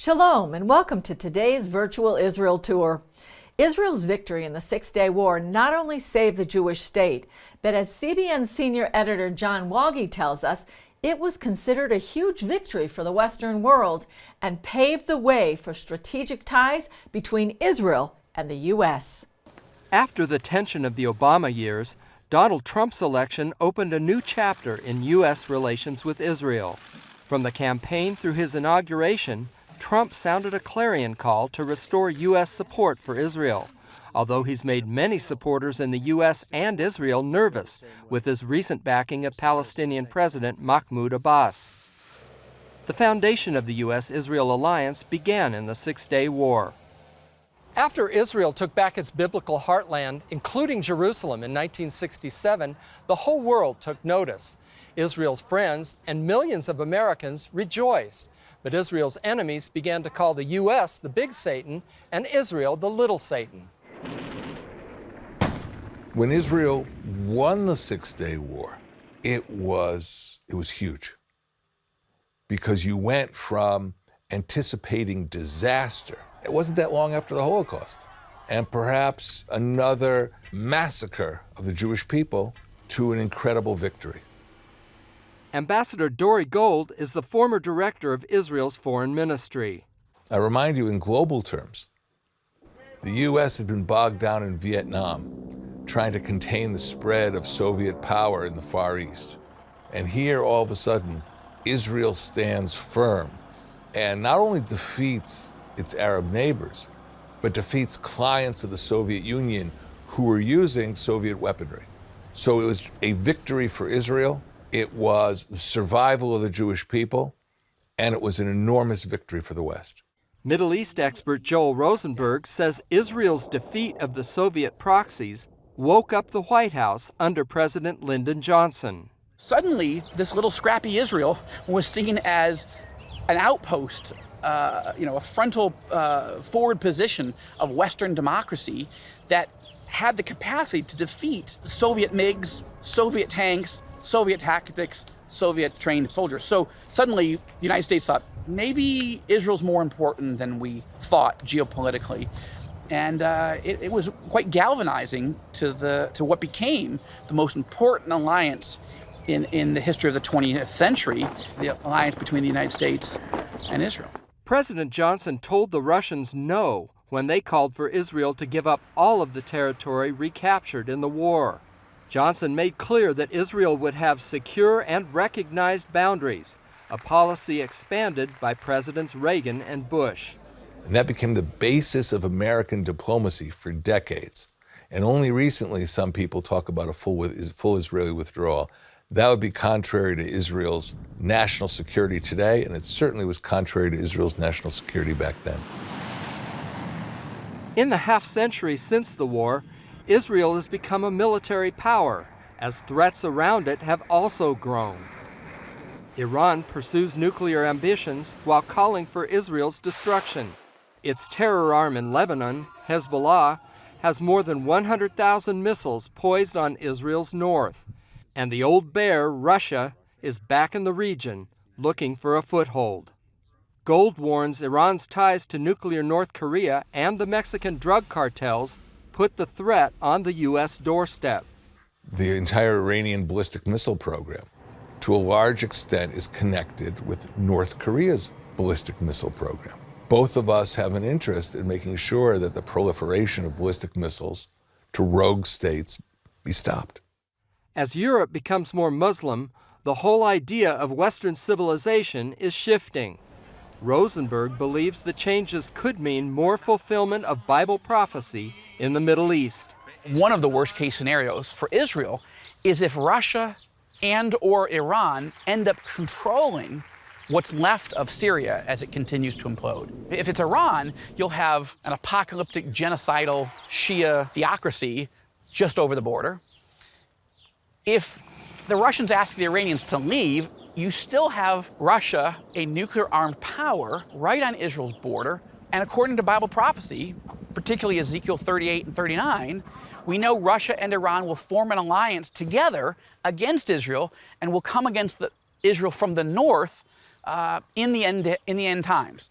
Shalom and welcome to today's virtual Israel tour. Israel's victory in the Six-Day War not only saved the Jewish state, but as CBN senior editor John Walge tells us, it was considered a huge victory for the Western world and paved the way for strategic ties between Israel and the U.S. After the tension of the Obama years, Donald Trump's election opened a new chapter in U.S. relations with Israel. From the campaign through his inauguration, Trump sounded a clarion call to restore U.S. support for Israel, although he's made many supporters in the U.S. and Israel nervous with his recent backing of Palestinian President Mahmoud Abbas. The foundation of the U.S.-Israel alliance began in the Six-Day War. After Israel took back its biblical heartland, including Jerusalem in 1967, the whole world took notice. Israel's friends and millions of Americans rejoiced. But Israel's enemies began to call the U.S. the big Satan and Israel the little Satan. When Israel won the Six-Day War, it was huge. Because you went from anticipating disaster, it wasn't that long after the Holocaust, and perhaps another massacre of the Jewish people, to an incredible victory. Ambassador Dori Gold is the former director of Israel's foreign ministry. I remind you, in global terms, the U.S. had been bogged down in Vietnam, trying to contain the spread of Soviet power in the Far East. And here, all of a sudden, Israel stands firm and not only defeats its Arab neighbors, but defeats clients of the Soviet Union who were using Soviet weaponry. So it was a victory for Israel. It was the survival of the Jewish people, and it was an enormous victory for the West. Middle East expert Joel Rosenberg says Israel's defeat of the Soviet proxies woke up the White House under President Lyndon Johnson. Suddenly, this little scrappy Israel was seen as an outpost, a frontal forward position of Western democracy that had the capacity to defeat Soviet MiGs, Soviet tanks, Soviet tactics, Soviet-trained soldiers. So suddenly, the United States thought, maybe Israel's more important than we thought geopolitically. And it was quite galvanizing to what became the most important alliance in the history of the 20th century, the alliance between the United States and Israel. President Johnson told the Russians no when they called for Israel to give up all of the territory recaptured in the war. Johnson made clear that Israel would have secure and recognized boundaries, a policy expanded by Presidents Reagan and Bush. And that became the basis of American diplomacy for decades. And only recently some people talk about a full Israeli withdrawal. That would be contrary to Israel's national security today, and it certainly was contrary to Israel's national security back then. In the half-century since the war, Israel has become a military power, as threats around it have also grown. Iran pursues nuclear ambitions while calling for Israel's destruction. Its terror arm in Lebanon, Hezbollah, has more than 100,000 missiles poised on Israel's north. And the old bear, Russia, is back in the region, looking for a foothold. Gold warns Iran's ties to nuclear North Korea and the Mexican drug cartels put the threat on the U.S. doorstep. The entire Iranian ballistic missile program, to a large extent, is connected with North Korea's ballistic missile program. Both of us have an interest in making sure that the proliferation of ballistic missiles to rogue states be stopped. As Europe becomes more Muslim, the whole idea of Western civilization is shifting. Rosenberg believes the changes could mean more fulfillment of Bible prophecy in the Middle East. One of the worst-case scenarios for Israel is if Russia and or Iran end up controlling what's left of Syria as it continues to implode. If it's Iran, you'll have an apocalyptic, genocidal Shia theocracy just over the border. If the Russians ask the Iranians to leave, you still have Russia, a nuclear-armed power, right on Israel's border. And according to Bible prophecy, particularly Ezekiel 38 and 39, we know Russia and Iran will form an alliance together against Israel and will come against Israel from the north in the end times.